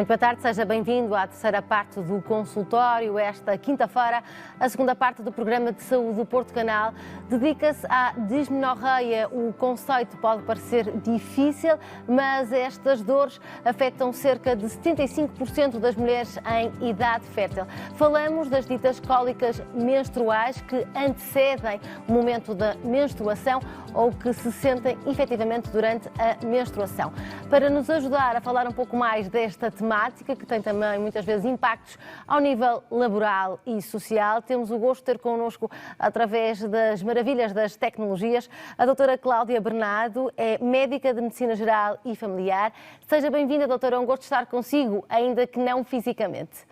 Muito boa tarde, seja bem-vindo à terceira parte do consultório. Esta quinta-feira, a segunda parte do programa de saúde do Porto Canal dedica-se à dismenorreia. O conceito pode parecer difícil, mas estas dores afetam cerca de 75% das mulheres em idade fértil. Falamos das ditas cólicas menstruais que antecedem o momento da menstruação ou que se sentem efetivamente durante a menstruação. Para nos ajudar a falar um pouco mais desta temática, que tem também muitas vezes impactos ao nível laboral e social, temos o gosto de ter connosco, através das maravilhas das tecnologias, a doutora Cláudia Bernardo, é médica de Medicina Geral e Familiar. Seja bem-vinda, doutora, é um gosto de estar consigo, ainda que não fisicamente.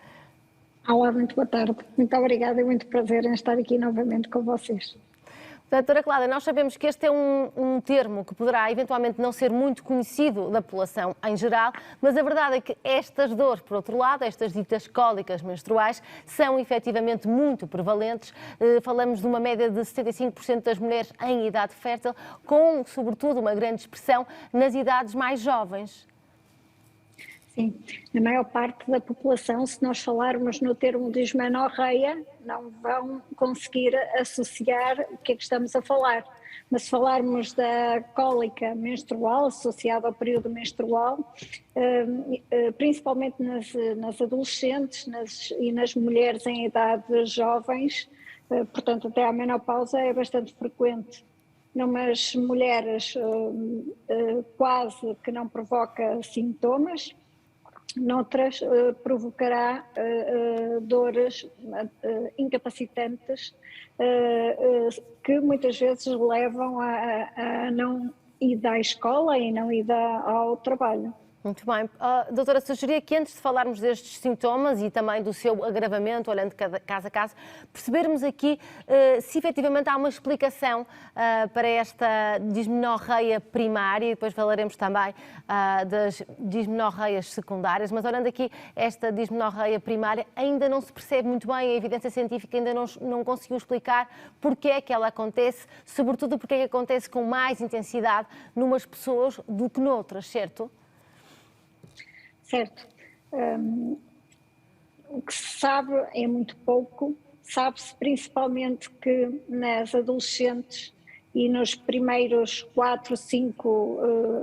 Olá, muito boa tarde. Muito obrigada e muito prazer em estar aqui novamente com vocês. Doutora Cláudia, nós sabemos que este é um termo que poderá eventualmente não ser muito conhecido da população em geral, mas a verdade é que estas dores, por outro lado, estas ditas cólicas menstruais, são efetivamente muito prevalentes. Falamos de uma média de 75% das mulheres em idade fértil, com, sobretudo, uma grande expressão nas idades mais jovens. Sim, a maior parte da população, se nós falarmos no termo dismenorreia, não vão conseguir associar o que é que estamos a falar. Mas se falarmos da cólica menstrual associada ao período menstrual, principalmente nas adolescentes e nas mulheres em idades jovens, portanto até à menopausa, é bastante frequente. Numas mulheres quase que não provoca sintomas, noutras provocará dores incapacitantes que muitas vezes levam a não ir à escola e não ir ao trabalho. Muito bem. Doutora, sugeria que antes de falarmos destes sintomas e também do seu agravamento, olhando caso a caso, percebermos aqui se efetivamente há uma explicação para esta dismenorreia primária e depois falaremos também das dismenorreias secundárias, mas olhando aqui esta dismenorreia primária, ainda não se percebe muito bem, a evidência científica ainda não conseguiu explicar porque é que ela acontece, sobretudo porque é que acontece com mais intensidade numas pessoas do que noutras, certo? Certo. O que se sabe é muito pouco. Sabe-se principalmente que nas adolescentes e nos primeiros 4, 5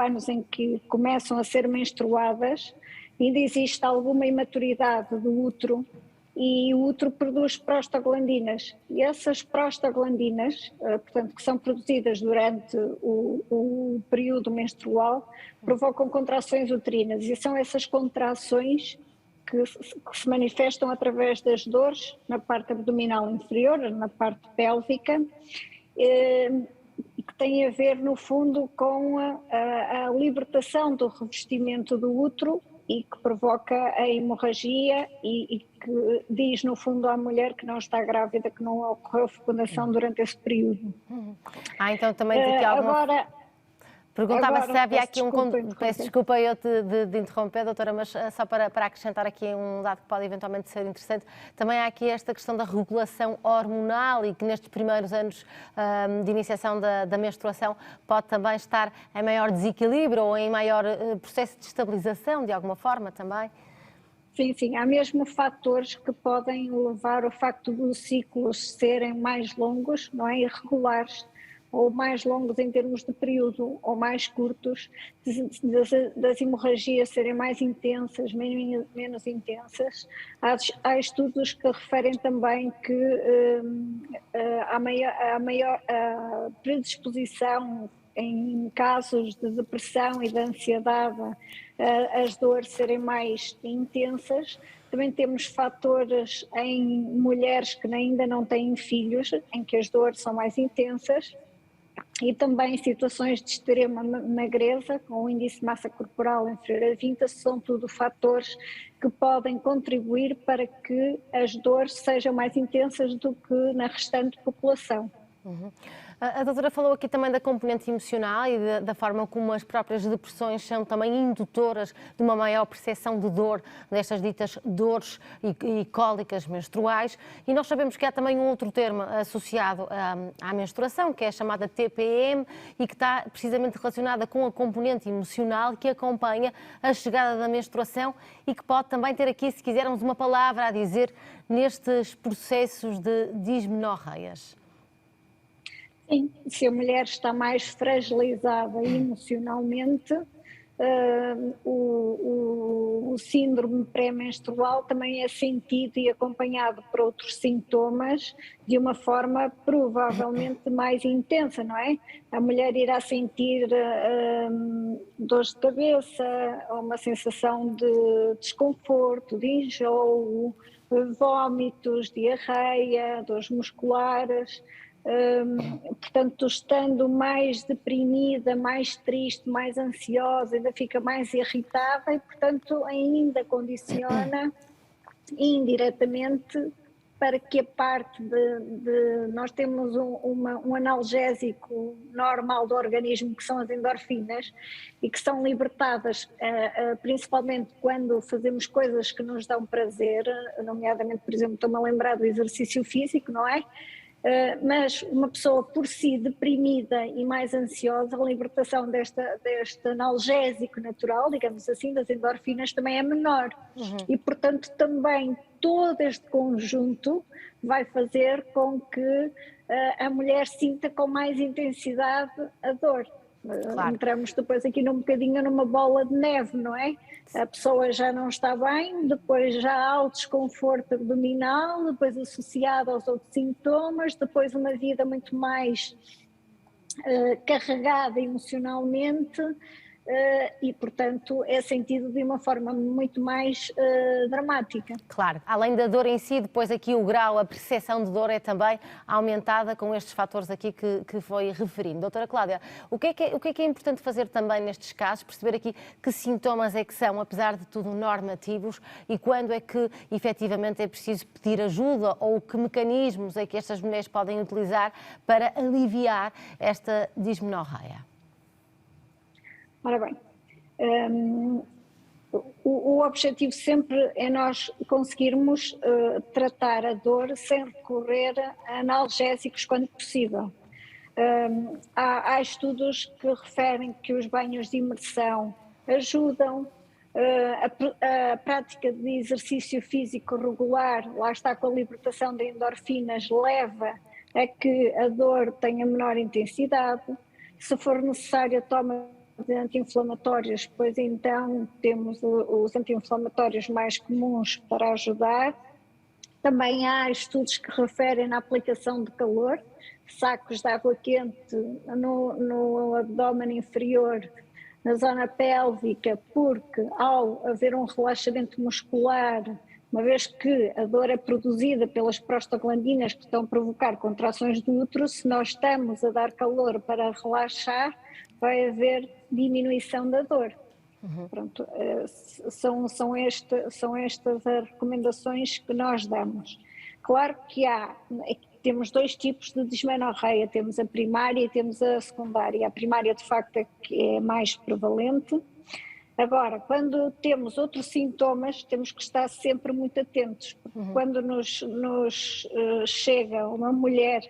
anos em que começam a ser menstruadas, ainda existe alguma imaturidade do útero e o útero produz prostaglandinas. E essas prostaglandinas, portanto, que são produzidas durante o período menstrual, provocam contrações uterinas. E são essas contrações que se manifestam através das dores na parte abdominal inferior, na parte pélvica, e que têm a ver, no fundo, com a libertação do revestimento do útero e que provoca a hemorragia e que diz, no fundo, à mulher que não está grávida, que não ocorreu fecundação durante esse período. Então também aqui alguma... Perguntava se havia aqui peço desculpa eu de interromper, doutora, mas só para acrescentar aqui um dado que pode eventualmente ser interessante, também há aqui esta questão da regulação hormonal e que nestes primeiros anos de iniciação da menstruação pode também estar em maior desequilíbrio ou em maior processo de estabilização, de alguma forma também. Sim, sim, há mesmo fatores que podem levar ao facto dos ciclos serem mais longos, não é, irregulares, ou mais longos em termos de período, ou mais curtos, das hemorragias serem mais intensas, menos intensas. Há estudos que referem também que há maior predisposição em casos de depressão e de ansiedade, as dores serem mais intensas. Também temos fatores em mulheres que ainda não têm filhos, em que as dores são mais intensas. E também situações de extrema magreza, com o índice de massa corporal inferior a 20, são tudo fatores que podem contribuir para que as dores sejam mais intensas do que na restante população. A doutora falou aqui também da componente emocional e da forma como as próprias depressões são também indutoras de uma maior percepção de dor, destas ditas dores e cólicas menstruais. E nós sabemos que há também um outro termo associado à menstruação, que é a chamada TPM, e que está precisamente relacionada com a componente emocional que acompanha a chegada da menstruação e que pode também ter aqui, se quisermos, uma palavra a dizer nestes processos de dismenorreias. Sim, se a mulher está mais fragilizada emocionalmente, o síndrome pré-menstrual também é sentido e acompanhado por outros sintomas de uma forma provavelmente mais intensa, não é? A mulher irá sentir dores de cabeça, uma sensação de desconforto, de enjoo, vômitos, diarreia, dores musculares. Portanto, estando mais deprimida, mais triste, mais ansiosa, ainda fica mais irritada e, portanto, ainda condiciona indiretamente para que a parte nós temos um analgésico normal do organismo, que são as endorfinas, e que são libertadas principalmente quando fazemos coisas que nos dão prazer, nomeadamente, por exemplo, estou-me a lembrar do exercício físico, não é? Mas uma pessoa por si deprimida e mais ansiosa, a libertação deste analgésico natural, digamos assim, das endorfinas, também é menor. E, portanto, também todo este conjunto vai fazer com que a mulher sinta com mais intensidade a dor. Claro. Entramos depois aqui num bocadinho numa bola de neve, não é? A pessoa já não está bem, depois já há o desconforto abdominal, depois associado aos outros sintomas, depois uma vida muito mais carregada emocionalmente e, portanto, é sentido de uma forma muito mais dramática. Claro, além da dor em si, depois aqui o grau, a percepção de dor é também aumentada com estes fatores aqui que foi referindo. Doutora Cláudia, o que é que é importante fazer também nestes casos, perceber aqui que sintomas é que são, apesar de tudo, normativos e quando é que efetivamente é preciso pedir ajuda ou que mecanismos é que estas mulheres podem utilizar para aliviar esta dismenorreia? Ora bem, o objetivo sempre é nós conseguirmos tratar a dor sem recorrer a analgésicos quando possível. Há estudos que referem que os banhos de imersão ajudam, a prática de exercício físico regular, lá está com a libertação de endorfinas, leva a que a dor tenha menor intensidade. Se for necessário a toma de anti-inflamatórios, pois então temos os anti-inflamatórios mais comuns para ajudar. Também há estudos que referem na aplicação de calor, sacos de água quente no abdômen inferior, na zona pélvica, porque ao haver um relaxamento muscular, uma vez que a dor é produzida pelas prostaglandinas que estão a provocar contrações do útero, se nós estamos a dar calor para relaxar, vai haver diminuição da dor. Pronto, são estas as recomendações que nós damos. Claro que temos dois tipos de dismenorreia, temos a primária e temos a secundária. A primária de facto é que é mais prevalente. Agora, quando temos outros sintomas, temos que estar sempre muito atentos, porque quando nos chega uma mulher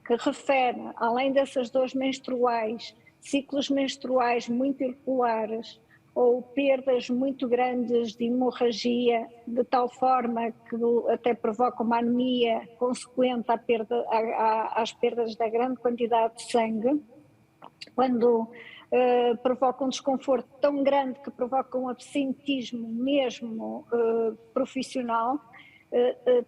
que refere, além dessas dores menstruais, ciclos menstruais muito irregulares ou perdas muito grandes de hemorragia, de tal forma que até provoca uma anemia consequente às perdas da grande quantidade de sangue, quando provoca um desconforto tão grande que provoca um absentismo mesmo profissional,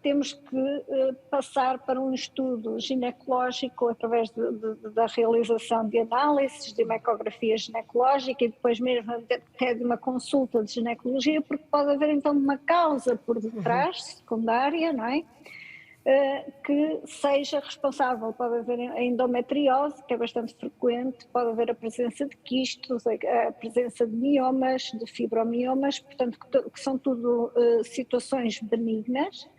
temos que passar para um estudo ginecológico através da realização de análises, de uma ecografia ginecológica e depois mesmo até de uma consulta de ginecologia, porque pode haver então uma causa por detrás, secundária, não é? Que seja responsável. Pode haver a endometriose, que é bastante frequente, pode haver a presença de quistos, a presença de miomas, de fibromiomas, portanto que são tudo situações benignas,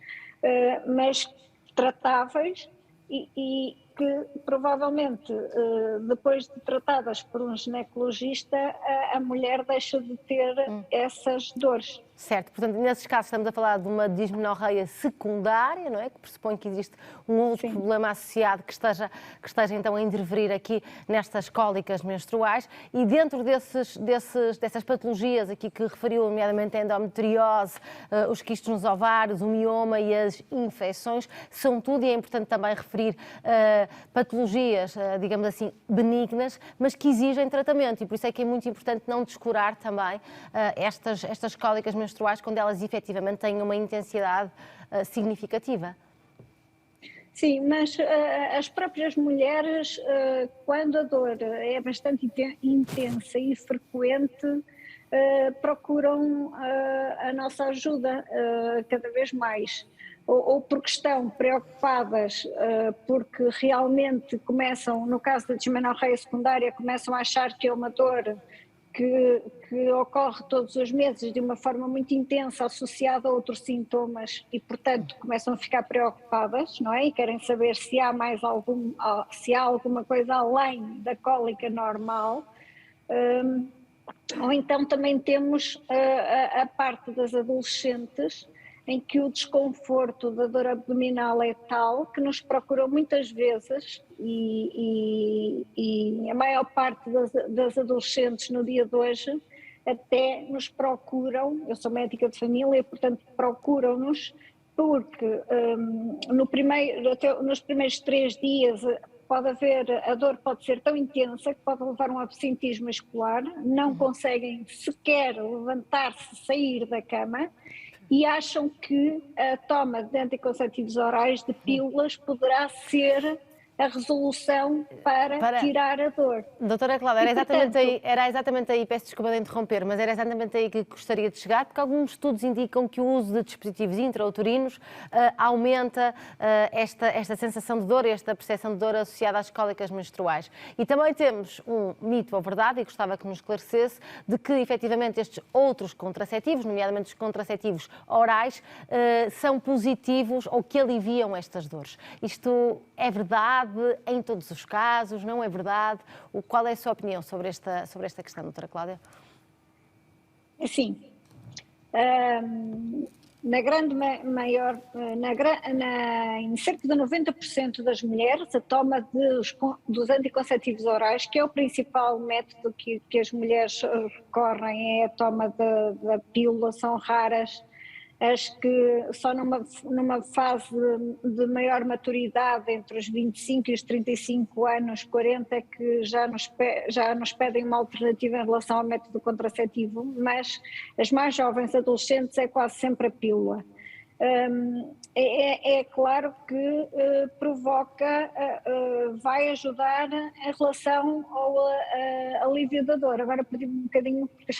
mas tratáveis e porque provavelmente depois de tratadas por um ginecologista, a mulher deixa de ter essas dores. Certo, portanto, nesses casos estamos a falar de uma dismenorreia secundária, não é? Que pressupõe que existe um outro problema associado que esteja então a interferir aqui nestas cólicas menstruais, e dentro dessas patologias aqui que referiu, nomeadamente a endometriose, os quistos nos ovários, o mioma e as infecções, são tudo, e é importante também referir, patologias, digamos assim, benignas, mas que exigem tratamento, e por isso é que é muito importante não descurar também estas cólicas menstruais quando elas efetivamente têm uma intensidade significativa. Sim, mas as próprias mulheres, quando a dor é bastante intensa e frequente, procuram a nossa ajuda cada vez mais. Ou porque estão preocupadas, porque realmente começam, no caso da dismenorreia secundária, começam a achar que é uma dor que ocorre todos os meses de uma forma muito intensa, associada a outros sintomas, e portanto começam a ficar preocupadas, não é? E querem saber se há se há alguma coisa além da cólica normal. Ou então também temos a parte das adolescentes, em que o desconforto da dor abdominal é tal que nos procuram muitas vezes, e a maior parte das adolescentes no dia de hoje até nos procuram, eu sou médica de família, portanto procuram-nos porque nos primeiros 3 dias a dor pode ser tão intensa que pode levar a um absentismo escolar, não conseguem sequer levantar-se, sair da cama, e acham que a toma de anticonceptivos orais, de pílulas, poderá ser a resolução para tirar a dor. Doutora Cláudia, era exatamente aí, peço desculpa de interromper, mas era exatamente aí que gostaria de chegar, porque alguns estudos indicam que o uso de dispositivos intrauterinos aumenta esta sensação de dor, esta percepção de dor associada às cólicas menstruais. E também temos um mito ou verdade, e gostava que nos esclarecesse, de que efetivamente estes outros contraceptivos, nomeadamente os contraceptivos orais, são positivos ou que aliviam estas dores. Isto é verdade em todos os casos? Não é verdade? Qual é a sua opinião sobre esta questão, doutora Cláudia? Sim, em cerca de 90% das mulheres, a toma dos anticonceptivos orais, que é o principal método que as mulheres recorrem, é a toma da pílula. São raras as que só numa fase de maior maturidade, entre os 25 e os 35 anos, 40, é que já nos pedem uma alternativa em relação ao método contraceptivo, mas as mais jovens adolescentes é quase sempre a pílula. É claro que vai ajudar em relação ao alívio da dor. Agora perdi-me um bocadinho, porque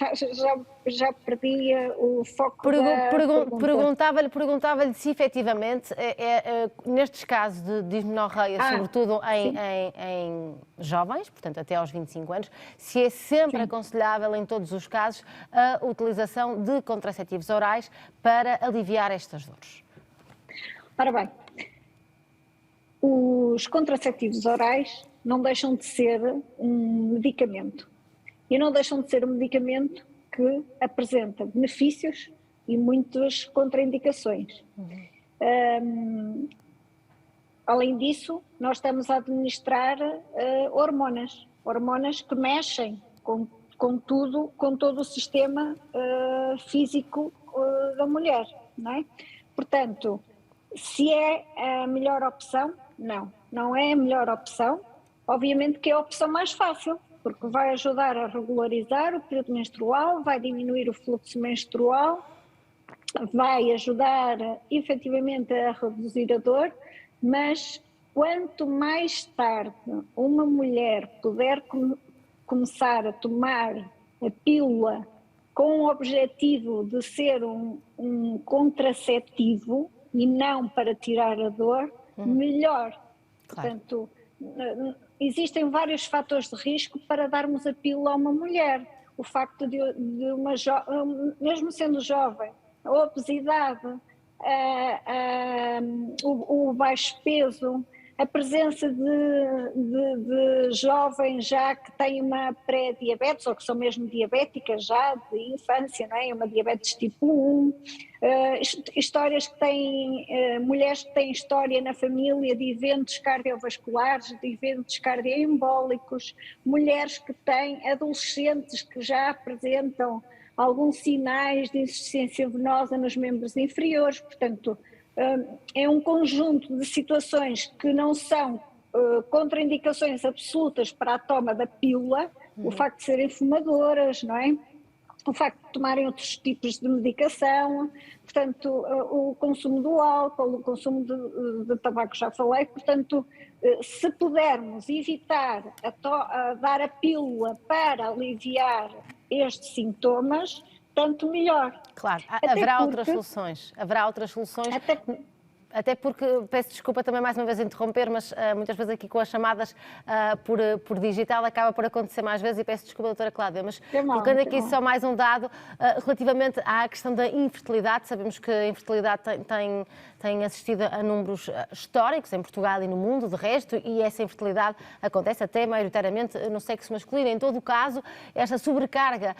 já perdi o foco da pergunta. Perguntava-lhe se efetivamente, nestes casos de dismenorreia, sobretudo em jovens, portanto até aos 25 anos, se é sempre aconselhável em todos os casos a utilização de contraceptivos orais para aliviar estas dores. Ora bem, os contraceptivos orais não deixam de ser um medicamento, e não deixam de ser um medicamento que apresenta benefícios e muitas contraindicações. Além disso, nós estamos a administrar hormonas que mexem com todo o sistema físico da mulher, não é? Portanto, se é a melhor opção, não é a melhor opção. Obviamente que é a opção mais fácil, porque vai ajudar a regularizar o período menstrual, vai diminuir o fluxo menstrual, vai ajudar efetivamente a reduzir a dor, mas quanto mais tarde uma mulher puder começar a tomar a pílula com o objetivo de ser um contraceptivo e não para tirar a dor, melhor. Claro. Portanto, existem vários fatores de risco para darmos a pílula a uma mulher. O facto de mesmo sendo jovem, a obesidade, o baixo peso, a presença de jovens já que têm uma pré-diabetes ou que são mesmo diabéticas já de infância, não é? Uma diabetes tipo 1, histórias que têm, mulheres que têm história na família de eventos cardiovasculares, de eventos cardioembólicos, mulheres que têm adolescentes que já apresentam alguns sinais de insuficiência venosa nos membros inferiores, portanto, é um conjunto de situações que não são contraindicações absolutas para a toma da pílula, o facto de serem fumadoras, não é? O facto de tomarem outros tipos de medicação, portanto, o consumo do álcool, o consumo de tabaco, já falei, portanto, se pudermos evitar dar a pílula para aliviar estes sintomas, tanto melhor. Claro, haverá outras soluções. Até porque, peço desculpa também mais uma vez interromper, mas muitas vezes aqui com as chamadas por digital acaba por acontecer mais vezes e peço desculpa, doutora Cláudia, mas colocando aqui só mais um dado relativamente à questão da infertilidade. Sabemos que a infertilidade tem assistido a números históricos em Portugal e no mundo, de resto, e essa infertilidade acontece até maioritariamente no sexo masculino. Em todo o caso, esta sobrecarga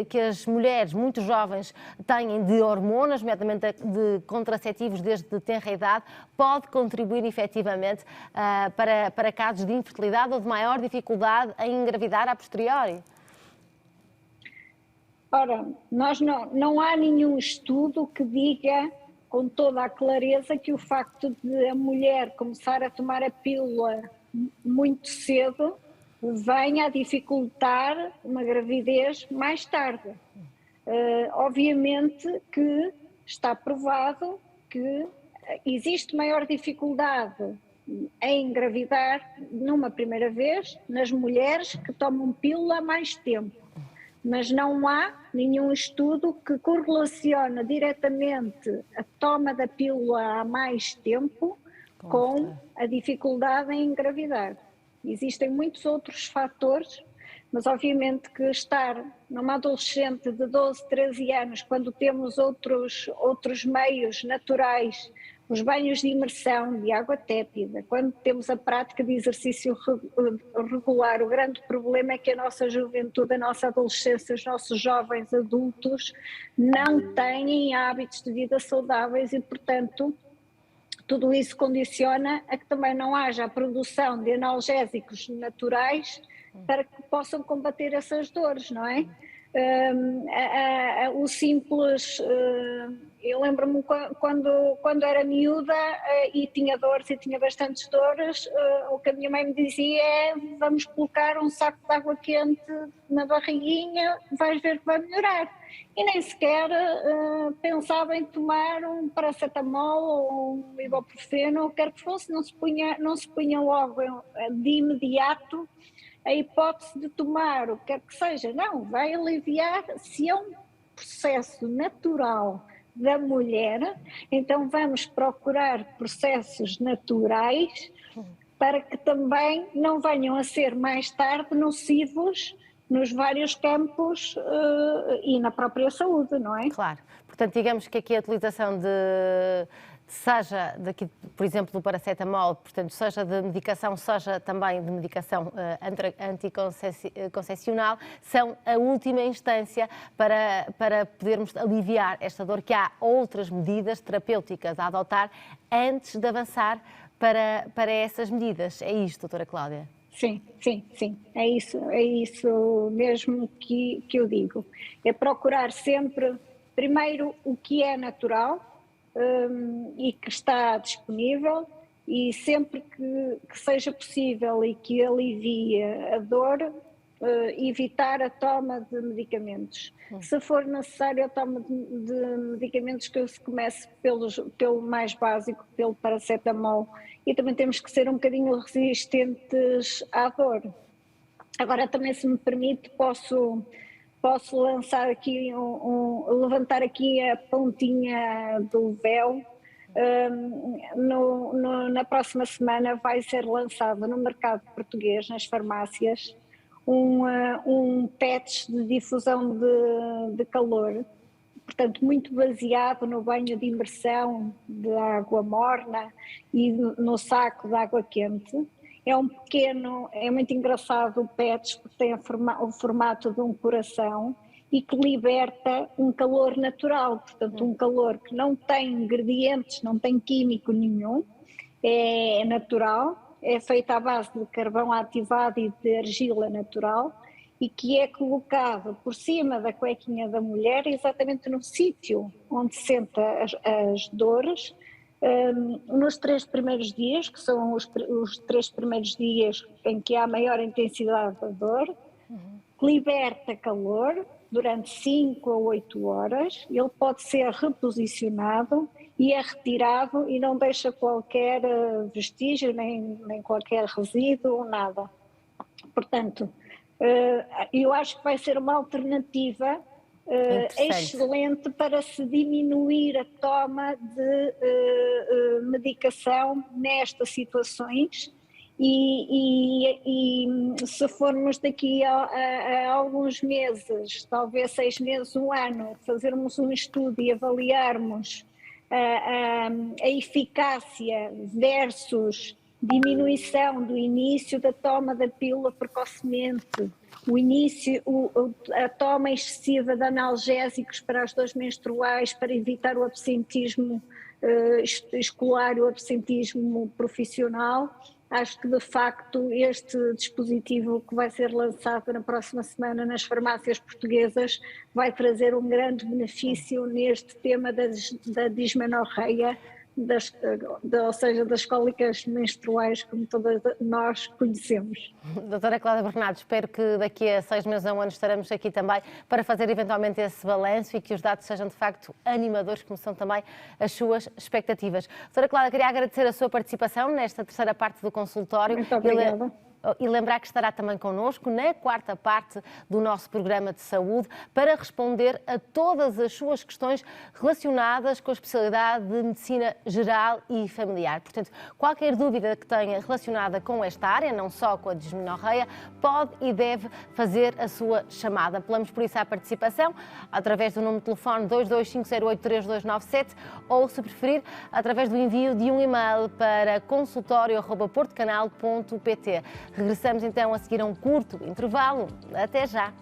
que as mulheres muito jovens têm de hormonas, nomeadamente de contraceptivos desde tenra idade, pode contribuir efetivamente para casos de infertilidade ou de maior dificuldade em engravidar a posteriori? Ora, não há nenhum estudo que diga com toda a clareza que o facto de a mulher começar a tomar a pílula muito cedo venha a dificultar uma gravidez mais tarde. Obviamente que está provado que existe maior dificuldade em engravidar numa primeira vez nas mulheres que tomam pílula há mais tempo, mas não há nenhum estudo que correlaciona diretamente a toma da pílula há mais tempo com a dificuldade em engravidar. Existem muitos outros fatores, mas obviamente que estar numa adolescente de 12, 13 anos, quando temos outros meios naturais, os banhos de imersão de água tépida, quando temos a prática de exercício regular, o grande problema é que a nossa juventude, a nossa adolescência, os nossos jovens adultos não têm hábitos de vida saudáveis e, portanto, tudo isso condiciona a que também não haja a produção de analgésicos naturais para que possam combater essas dores, não é? O simples, eu lembro-me quando era miúda e tinha dores e tinha bastantes dores, o que a minha mãe me dizia é: vamos colocar um saco de água quente na barriguinha, vais ver que vai melhorar. E nem sequer pensava em tomar um paracetamol ou um ibuprofeno, ou o que quer que fosse, não se punha logo de imediato a hipótese de tomar o que quer que seja. Não, vai aliviar. Se é um processo natural da mulher, então vamos procurar processos naturais para que também não venham a ser mais tarde nocivos nos vários campos e na própria saúde, não é? Claro. Portanto, digamos que aqui a utilização seja daqui, por exemplo, do paracetamol, portanto, seja de medicação, seja também de medicação anticoncepcional, são a última instância para podermos aliviar esta dor, que há outras medidas terapêuticas a adotar antes de avançar para essas medidas. É isto, doutora Cláudia? Sim. É isso mesmo que eu digo. É procurar sempre, primeiro, o que é natural, e que está disponível, e sempre que seja possível e que alivie a dor, evitar a toma de medicamentos. Se for necessário a toma de medicamentos, que se comece pelo mais básico, pelo paracetamol, e também temos que ser um bocadinho resistentes à dor. Agora, também, se me permite, posso lançar aqui levantar aqui a pontinha do véu. Na próxima semana vai ser lançado no mercado português, nas farmácias, um patch de difusão de calor portanto, muito baseado no banho de imersão de água morna e no saco de água quente. É é muito engraçado o PETS, porque tem o formato de um coração e que liberta um calor natural, portanto um calor que não tem ingredientes, não tem químico nenhum, é natural, é feito à base de carvão ativado e de argila natural e que é colocado por cima da cuequinha da mulher exatamente no sítio onde sente as dores, nos 3 primeiros dias, que são os 3 primeiros dias em que há maior intensidade da dor, liberta calor durante 5 a 8 horas, ele pode ser reposicionado e é retirado e não deixa qualquer vestígio, nem qualquer resíduo, nada. Portanto, eu acho que vai ser uma alternativa excelente para se diminuir a toma de medicação nestas situações e se formos daqui a alguns meses, talvez 6 meses, 1 ano, fazermos um estudo e avaliarmos a eficácia versus diminuição do início da toma da pílula precocemente, a toma excessiva de analgésicos para as dores menstruais para evitar o absentismo escolar e o absentismo profissional. Acho que de facto este dispositivo que vai ser lançado na próxima semana nas farmácias portuguesas vai trazer um grande benefício neste tema da dismenorreia, ou seja, das cólicas menstruais, como todas nós conhecemos. Doutora Cláudia Bernardo, espero que daqui a 6 meses a 1 ano estaremos aqui também para fazer eventualmente esse balanço e que os dados sejam de facto animadores, como são também as suas expectativas. Doutora Cláudia, queria agradecer a sua participação nesta terceira parte do consultório. Muito obrigada. E lembrar que estará também connosco na quarta parte do nosso programa de saúde para responder a todas as suas questões relacionadas com a especialidade de medicina geral e familiar. Portanto, qualquer dúvida que tenha relacionada com esta área, não só com a dismenorreia, pode e deve fazer a sua chamada. Apelamos por isso à participação através do número de telefone 225083297 ou, se preferir, através do envio de um e-mail para consultorio@portocanal.pt. Regressamos então a seguir a um curto intervalo. Até já!